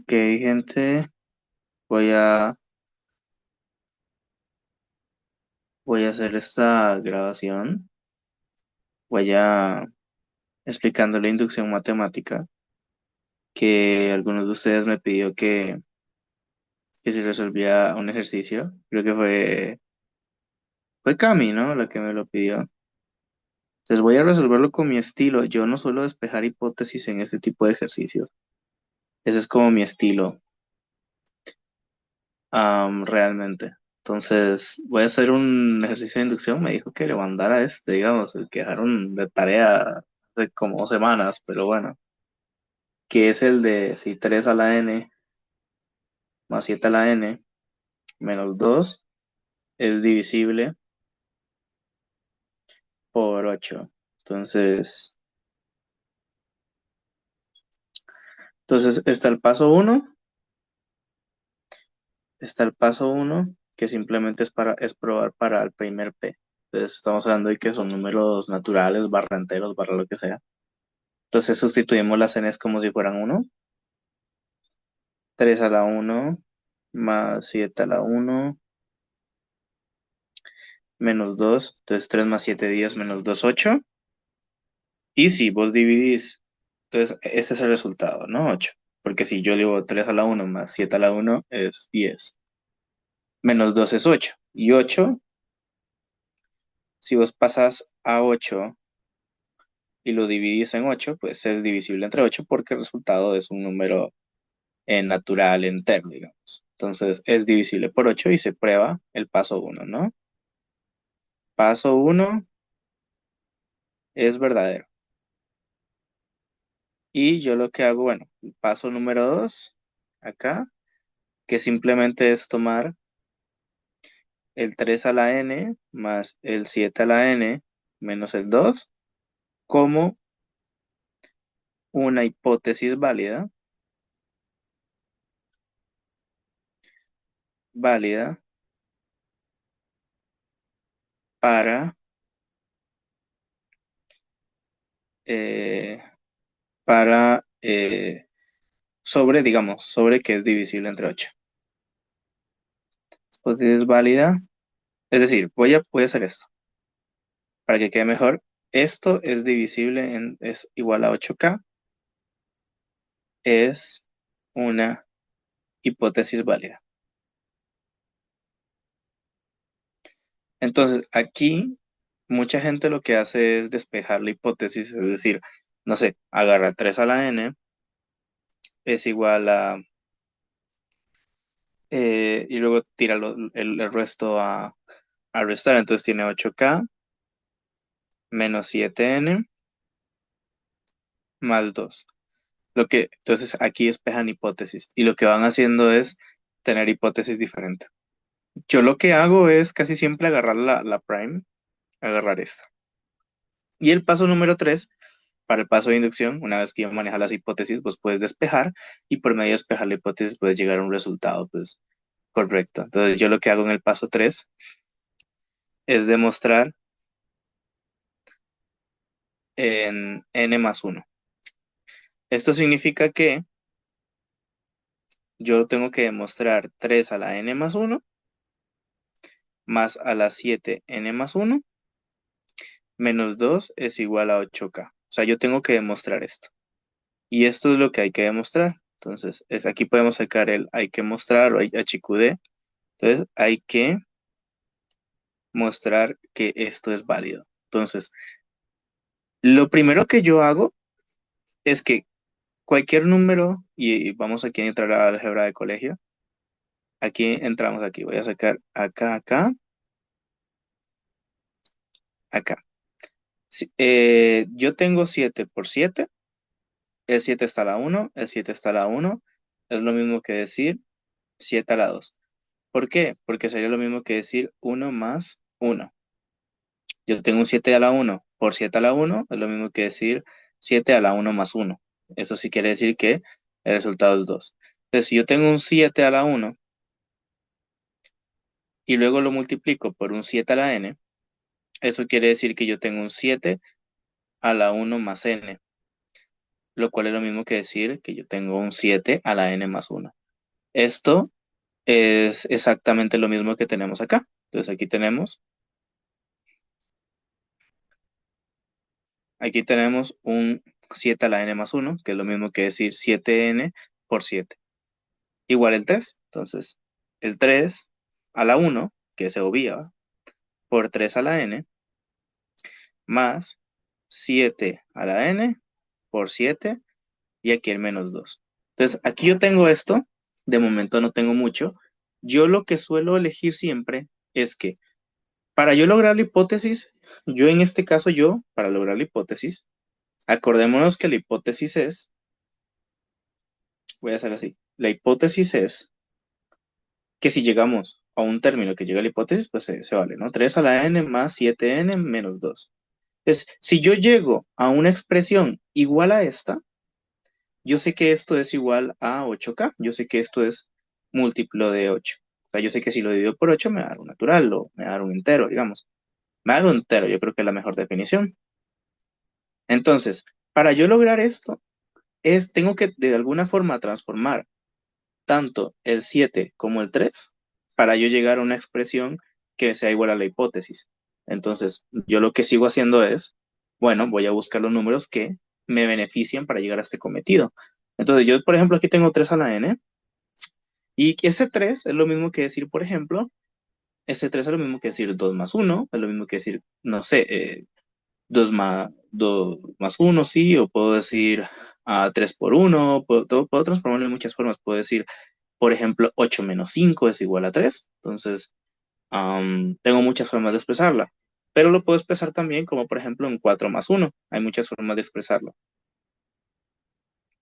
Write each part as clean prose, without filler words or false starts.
Ok, gente, voy a, voy a hacer esta grabación. Voy a explicando la inducción matemática que algunos de ustedes me pidió que si resolvía un ejercicio. Creo que fue Cami, ¿no? La que me lo pidió. Entonces voy a resolverlo con mi estilo. Yo no suelo despejar hipótesis en este tipo de ejercicios. Ese es como mi estilo, realmente. Entonces voy a hacer un ejercicio de inducción. Me dijo que le mandara digamos, el que dejaron de tarea hace como 2 semanas, pero bueno, que es el de si 3 a la n más 7 a la n menos 2 es divisible por 8. Entonces, entonces está el paso uno que simplemente es probar para el primer p. Entonces estamos hablando de que son números naturales, barra enteros, barra lo que sea. Entonces sustituimos las n's como si fueran uno. 3 a la uno más 7 a la uno menos 2. Entonces 3 más 7 10 menos 2 8. Y si vos dividís, entonces ese es el resultado, ¿no? 8. Porque si yo digo 3 a la uno más 7 a la uno es 10. Menos 2 es 8. Y 8, si vos pasas a 8 y lo dividís en 8, pues es divisible entre 8 porque el resultado es un número natural entero, digamos. Entonces es divisible por 8 y se prueba el paso uno, ¿no? Paso uno es verdadero. Y yo lo que hago, bueno, paso número 2 acá, que simplemente es tomar el 3 a la n más el 7 a la n menos el 2 como una hipótesis válida para, eh, digamos, sobre que es divisible entre 8. Hipótesis válida, es decir, voy a hacer esto para que quede mejor. Esto es divisible es igual a 8k, es una hipótesis válida. Entonces, aquí mucha gente lo que hace es despejar la hipótesis, es decir, no sé, agarra 3 a la n es igual y luego tira el resto a restar, entonces tiene 8k menos 7n más 2. Entonces aquí despejan hipótesis y lo que van haciendo es tener hipótesis diferentes. Yo lo que hago es casi siempre agarrar la prime, agarrar esta. Y el paso número 3 para el paso de inducción, una vez que ya manejas las hipótesis, pues puedes despejar y por medio de despejar la hipótesis puedes llegar a un resultado pues, correcto. Entonces yo lo que hago en el paso 3 es demostrar en n más uno. Esto significa que yo tengo que demostrar 3 a la n más uno más a la 7 n más uno menos 2 es igual a 8k. O sea, yo tengo que demostrar esto. Y esto es lo que hay que demostrar. Entonces, aquí podemos sacar el hay que mostrar o HQD. Entonces, hay que mostrar que esto es válido. Entonces, lo primero que yo hago es que cualquier número, y vamos aquí a entrar a la álgebra de colegio, aquí entramos aquí, voy a sacar acá, acá, acá. Yo tengo 7 por 7, el 7 está a la uno, el 7 está a la uno, es lo mismo que decir 7 a la 2. ¿Por qué? Porque sería lo mismo que decir uno más uno. Yo tengo un 7 a la uno por 7 a la uno es lo mismo que decir 7 a la uno más uno. Eso sí quiere decir que el resultado es 2. Entonces, si yo tengo un 7 a la uno y luego lo multiplico por un 7 a la n, eso quiere decir que yo tengo un 7 a la uno más n. lo cual es lo mismo que decir que yo tengo un 7 a la n más uno. Esto es exactamente lo mismo que tenemos acá. Entonces aquí tenemos un 7 a la n más uno, que es lo mismo que decir 7n por 7, igual el 3. Entonces, el 3 a la uno, que se obvia, por 3 a la n, más 7 a la n por 7, y aquí el menos 2. Entonces, aquí yo tengo esto, de momento no tengo mucho. Yo lo que suelo elegir siempre es que para yo lograr la hipótesis, yo en este caso, para lograr la hipótesis, acordémonos que la hipótesis es, voy a hacer así, la hipótesis es que si llegamos a un término que llega a la hipótesis, pues se vale, ¿no? 3 a la n más 7n menos 2. Entonces, si yo llego a una expresión igual a esta, yo sé que esto es igual a 8K, yo sé que esto es múltiplo de 8. O sea, yo sé que si lo divido por 8 me va a dar un natural o me va a dar un entero, digamos. Me va a dar un entero, yo creo que es la mejor definición. Entonces, para yo lograr esto, tengo que de alguna forma transformar tanto el 7 como el 3 para yo llegar a una expresión que sea igual a la hipótesis. Entonces, yo lo que sigo haciendo es, bueno, voy a buscar los números que me benefician para llegar a este cometido. Entonces, yo, por ejemplo, aquí tengo 3 a la n, y ese 3 es lo mismo que decir, por ejemplo, ese 3 es lo mismo que decir 2 más uno, es lo mismo que decir, no sé, 2 más uno, sí, o puedo decir 3 por uno, puedo transformarlo de muchas formas. Puedo decir, por ejemplo, 8 menos 5 es igual a 3. Entonces, tengo muchas formas de expresarla. Pero lo puedo expresar también como, por ejemplo, en 4 más uno. Hay muchas formas de expresarlo.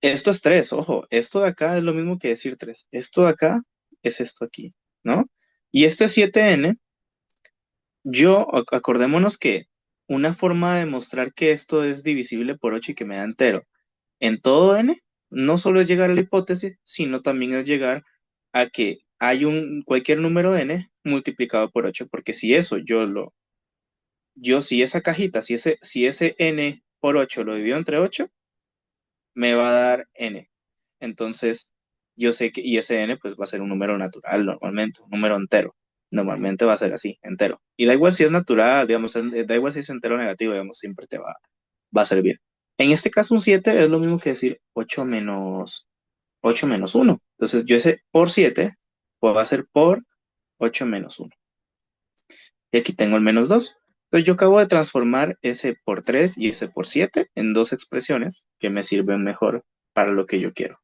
Esto es 3, ojo. Esto de acá es lo mismo que decir 3. Esto de acá es esto aquí, ¿no? Y este 7n, acordémonos que una forma de demostrar que esto es divisible por 8 y que me da entero en todo n, no solo es llegar a la hipótesis, sino también es llegar a que hay cualquier número n multiplicado por 8, porque si eso si esa cajita, si ese n por 8 lo divido entre 8, me va a dar n. Entonces, yo sé que, y ese n pues va a ser un número natural normalmente, un número entero. Normalmente va a ser así, entero. Y da igual si es natural, digamos, da igual si es entero o negativo, digamos, siempre va a servir. En este caso, un 7 es lo mismo que decir 8 menos uno. Entonces, yo ese por 7 pues va a ser por 8 menos uno. Y aquí tengo el menos 2. Entonces, yo acabo de transformar ese por 3 y ese por 7 en dos expresiones que me sirven mejor para lo que yo quiero.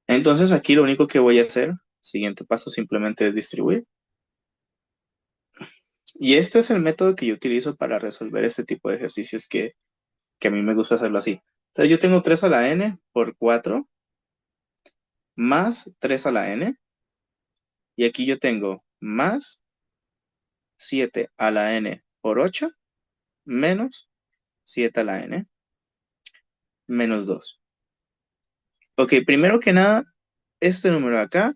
Entonces, aquí lo único que voy a hacer, siguiente paso, simplemente es distribuir. Y este es el método que yo utilizo para resolver este tipo de ejercicios que a mí me gusta hacerlo así. Entonces, yo tengo 3 a la n por 4 más 3 a la n. Y aquí yo tengo más 7 a la n por 8 menos 7 a la n menos 2. Ok, primero que nada, este número de acá,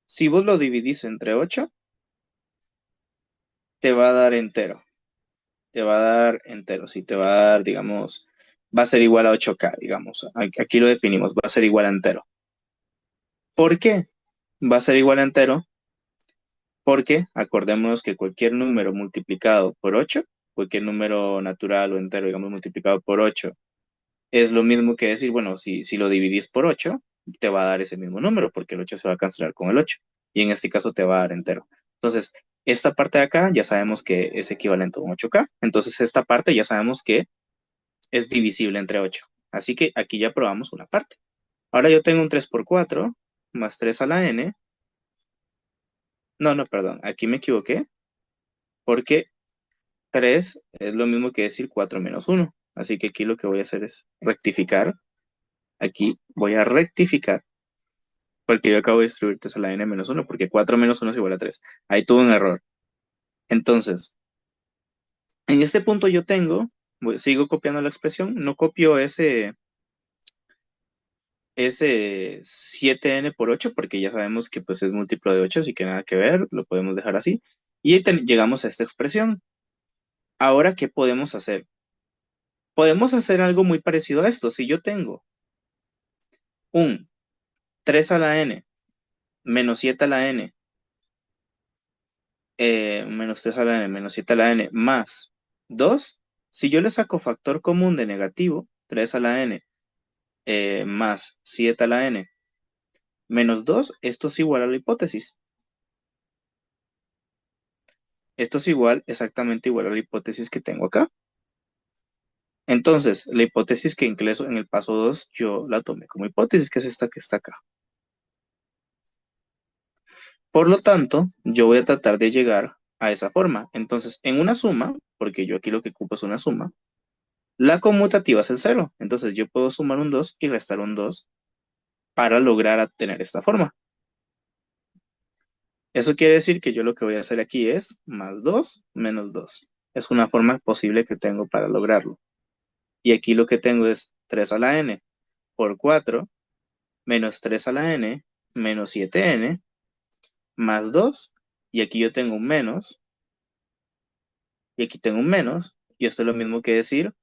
si vos lo dividís entre 8, te va a dar entero. Te va a dar entero, sí, te va a dar, digamos, va a ser igual a 8K, digamos. Aquí lo definimos, va a ser igual a entero. ¿Por qué va a ser igual a entero? Porque acordémonos que cualquier número multiplicado por 8, cualquier número natural o entero, digamos, multiplicado por 8, es lo mismo que decir, bueno, si lo dividís por 8, te va a dar ese mismo número, porque el 8 se va a cancelar con el 8. Y en este caso te va a dar entero. Entonces, esta parte de acá ya sabemos que es equivalente a un 8K. Entonces, esta parte ya sabemos que es divisible entre 8. Así que aquí ya probamos una parte. Ahora yo tengo un 3 por 4 más 3 a la n. No, no, perdón, aquí me equivoqué, porque 3 es lo mismo que decir 4 menos 1. Así que aquí lo que voy a hacer es rectificar. Aquí voy a rectificar, porque yo acabo de distribuir 3 a la n menos 1, porque 4 menos 1 es igual a 3. Ahí tuve un error. Entonces, en este punto yo sigo copiando la expresión, no copio ese 7n por 8, porque ya sabemos que pues es múltiplo de 8, así que nada que ver, lo podemos dejar así. Y ahí llegamos a esta expresión. Ahora, ¿qué podemos hacer? Podemos hacer algo muy parecido a esto. Si yo tengo un 3 a la n menos 7 a la n, menos 3 a la n menos 7 a la n más 2. Si yo le saco factor común de negativo, 3 a la n más 7 a la n menos 2, esto es igual a la hipótesis. Esto es igual, exactamente igual a la hipótesis que tengo acá. Entonces, la hipótesis que incluso en el paso 2 yo la tomé como hipótesis, que es esta que está acá. Por lo tanto, yo voy a tratar de llegar a esa forma. Entonces, en una suma, porque yo aquí lo que ocupo es una suma, la conmutativa es el cero. Entonces, yo puedo sumar un 2 y restar un 2 para lograr tener esta forma. Eso quiere decir que yo lo que voy a hacer aquí es más 2 menos 2. Es una forma posible que tengo para lograrlo. Y aquí lo que tengo es 3 a la n por 4 menos 3 a la n menos 7n más 2. Y aquí yo tengo un menos. Y aquí tengo un menos. Y esto es lo mismo que decir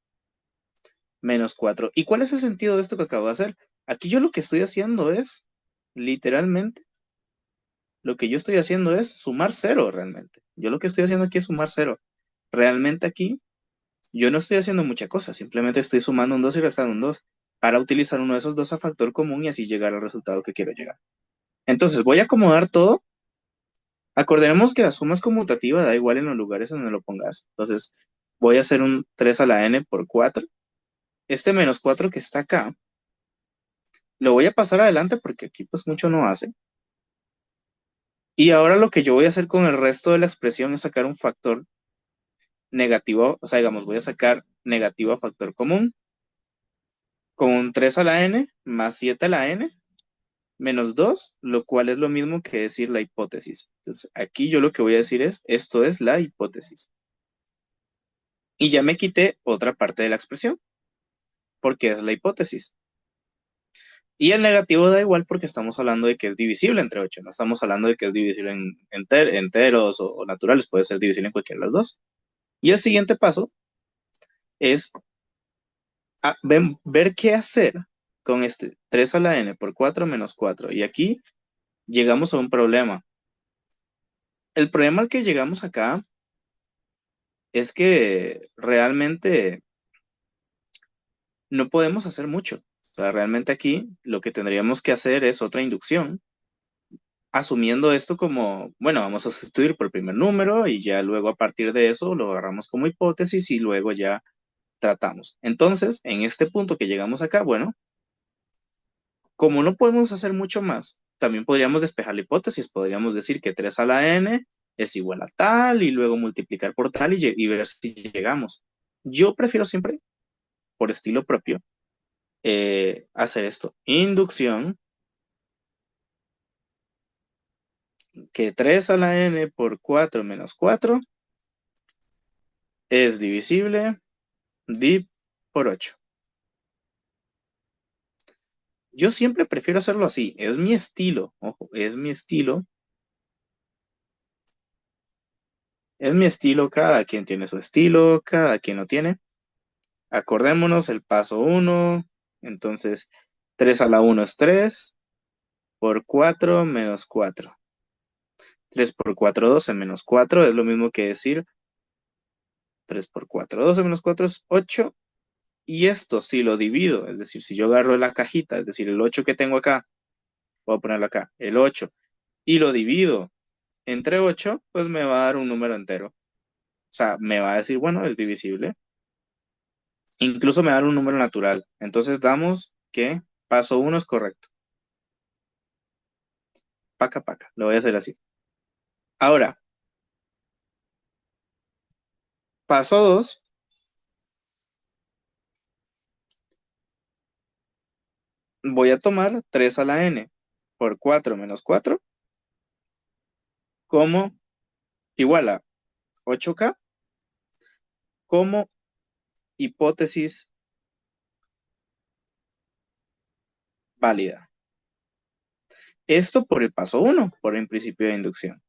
menos 4. ¿Y cuál es el sentido de esto que acabo de hacer? Aquí yo lo que estoy haciendo es, literalmente, lo que yo estoy haciendo es sumar cero realmente. Yo lo que estoy haciendo aquí es sumar cero. Realmente aquí yo no estoy haciendo mucha cosa, simplemente estoy sumando un 2 y restando un 2 para utilizar uno de esos dos a factor común y así llegar al resultado que quiero llegar. Entonces voy a acomodar todo. Acordemos que la suma es conmutativa, da igual en los lugares donde lo pongas. Entonces voy a hacer un 3 a la n por 4. Este menos 4 que está acá, lo voy a pasar adelante porque aquí pues mucho no hace. Y ahora lo que yo voy a hacer con el resto de la expresión es sacar un factor negativo, o sea, digamos, voy a sacar negativo a factor común con un 3 a la n más 7 a la n menos 2, lo cual es lo mismo que decir la hipótesis. Entonces, aquí yo lo que voy a decir es, esto es la hipótesis. Y ya me quité otra parte de la expresión, porque es la hipótesis. Y el negativo da igual porque estamos hablando de que es divisible entre 8, no estamos hablando de que es divisible en enteros o naturales, puede ser divisible en cualquiera de las dos. Y el siguiente paso es ver qué hacer con este 3 a la n por 4 menos 4. Y aquí llegamos a un problema. El problema al que llegamos acá es que realmente no podemos hacer mucho. O sea, realmente aquí lo que tendríamos que hacer es otra inducción, asumiendo esto como, bueno, vamos a sustituir por el primer número y ya luego a partir de eso lo agarramos como hipótesis y luego ya tratamos. Entonces, en este punto que llegamos acá, bueno, como no podemos hacer mucho más, también podríamos despejar la hipótesis, podríamos decir que 3 a la n es igual a tal y luego multiplicar por tal y ver si llegamos. Yo prefiero siempre, por estilo propio, hacer esto. Inducción, que 3 a la n por 4 menos 4 es divisible div por 8. Yo siempre prefiero hacerlo así, es mi estilo, ojo, es mi estilo, cada quien tiene su estilo, cada quien lo tiene. Acordémonos el paso 1, entonces 3 a la 1 es 3, por 4 menos 4. 3 por 4, 12 menos 4 es lo mismo que decir 3 por 4, 12 menos 4 es 8. Y esto si lo divido, es decir, si yo agarro la cajita, es decir, el 8 que tengo acá, voy a ponerlo acá, el 8, y lo divido entre 8, pues me va a dar un número entero. O sea, me va a decir, bueno, es divisible. Incluso me va a dar un número natural. Entonces damos que paso 1 es correcto. Paca, paca. Lo voy a hacer así. Ahora, paso 2, voy a tomar 3 a la n por 4 menos 4 como igual a 8k como hipótesis válida. Esto por el paso 1, por el principio de inducción.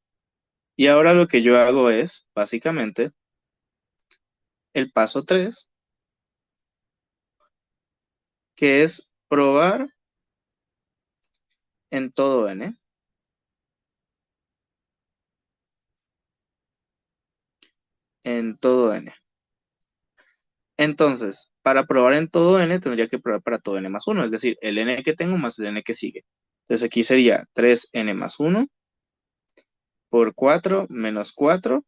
Y ahora lo que yo hago es, básicamente, el paso 3, que es probar en todo n, en todo n. Entonces, para probar en todo n, tendría que probar para todo n más uno, es decir, el n que tengo más el n que sigue. Entonces aquí sería 3n más 1 por 4 menos 4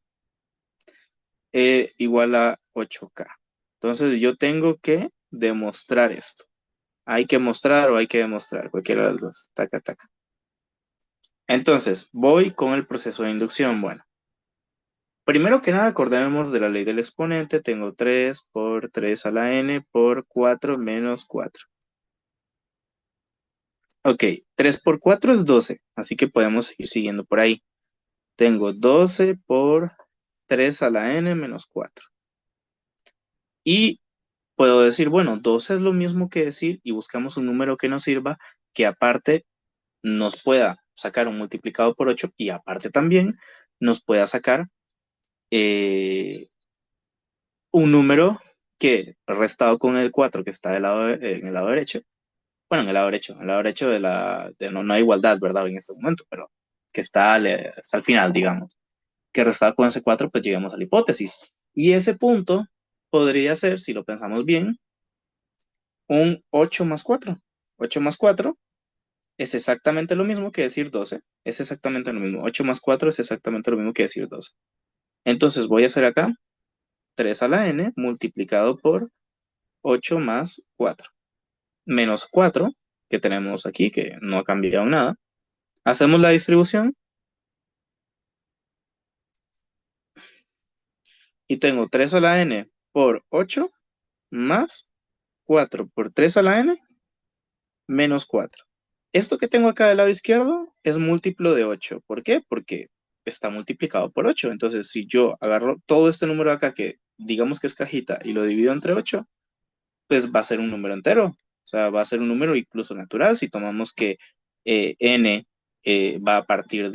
igual a 8k. Entonces yo tengo que demostrar esto. Hay que mostrar o hay que demostrar, cualquiera de las dos. Taca, taca. Entonces, voy con el proceso de inducción. Bueno, primero que nada, acordemos de la ley del exponente. Tengo 3 por 3 a la n por 4 menos 4. Ok, 3 por 4 es 12, así que podemos seguir siguiendo por ahí. Tengo 12 por 3 a la n menos 4. Y puedo decir, bueno, 12 es lo mismo que decir y buscamos un número que nos sirva, que aparte nos pueda sacar un multiplicado por 8 y aparte también nos pueda sacar eh, un número que restado con el 4 que está en el lado derecho, bueno, en el lado derecho no hay igualdad, ¿verdad? En este momento, pero que está al final, digamos, que restado con ese 4 pues llegamos a la hipótesis. Y ese punto podría ser, si lo pensamos bien, un 8 más 4. 8 más 4 es exactamente lo mismo que decir 12. Es exactamente lo mismo. 8 más 4 es exactamente lo mismo que decir 12. Entonces voy a hacer acá 3 a la n multiplicado por 8 más 4. Menos 4 que tenemos aquí, que no ha cambiado nada. Hacemos la distribución y tengo 3 a la n por 8 más 4 por 3 a la n menos 4. Esto que tengo acá del lado izquierdo es múltiplo de 8. ¿Por qué? Porque está multiplicado por 8. Entonces, si yo agarro todo este número acá, que digamos que es cajita, y lo divido entre 8, pues va a ser un número entero. O sea, va a ser un número incluso natural si tomamos que n va a partir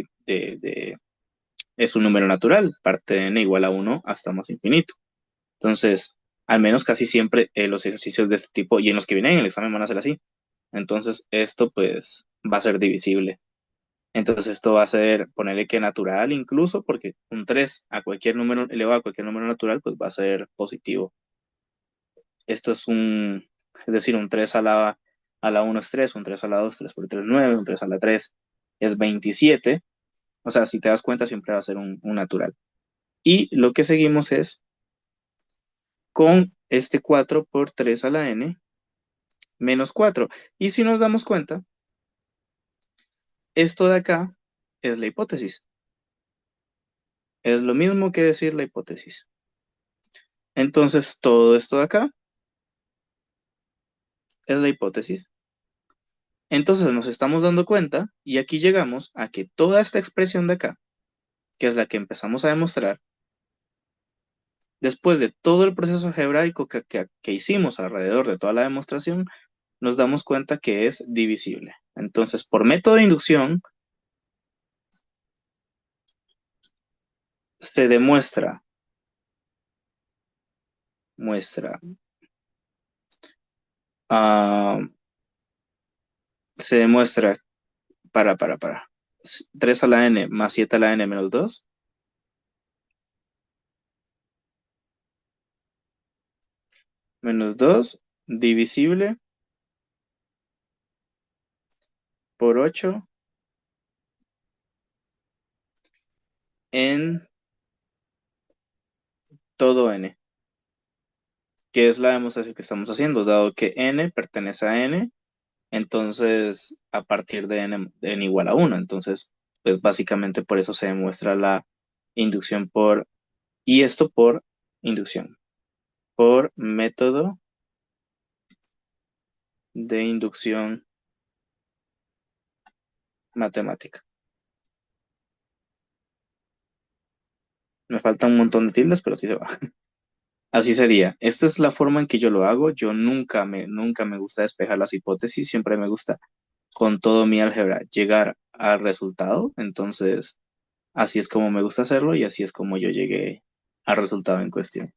es un número natural, parte de n igual a 1 hasta más infinito. Entonces, al menos casi siempre los ejercicios de este tipo y en los que vienen en el examen van a ser así. Entonces, esto pues va a ser divisible. Entonces, esto va a ser, ponerle que natural incluso, porque un 3 a cualquier número elevado a cualquier número natural, pues va a ser positivo. Esto es decir, un 3 a la 1 es 3, un 3 a la 2, 3 por 3 es 9, un 3 a la 3 es 27. O sea, si te das cuenta, siempre va a ser un natural. Y lo que seguimos es con este 4 por 3 a la n menos 4. Y si nos damos cuenta, esto de acá es la hipótesis. Es lo mismo que decir la hipótesis. Entonces, todo esto de acá es la hipótesis. Entonces, nos estamos dando cuenta, y aquí llegamos a que toda esta expresión de acá, que es la que empezamos a demostrar, después de todo el proceso algebraico que hicimos alrededor de toda la demostración, nos damos cuenta que es divisible. Entonces, por método de inducción, se demuestra, muestra, ah, se demuestra para. 3 a la n más 7 a la n menos 2 menos 2 divisible por 8 en todo n, que es la demostración que estamos haciendo, dado que n pertenece a n, entonces a partir de n igual a 1, entonces pues básicamente por eso se demuestra la inducción y esto por inducción, por método de inducción matemática. Me falta un montón de tildes, pero sí se va. Así sería. Esta es la forma en que yo lo hago. Yo nunca me gusta despejar las hipótesis, siempre me gusta con todo mi álgebra llegar al resultado. Entonces, así es como me gusta hacerlo y así es como yo llegué al resultado en cuestión.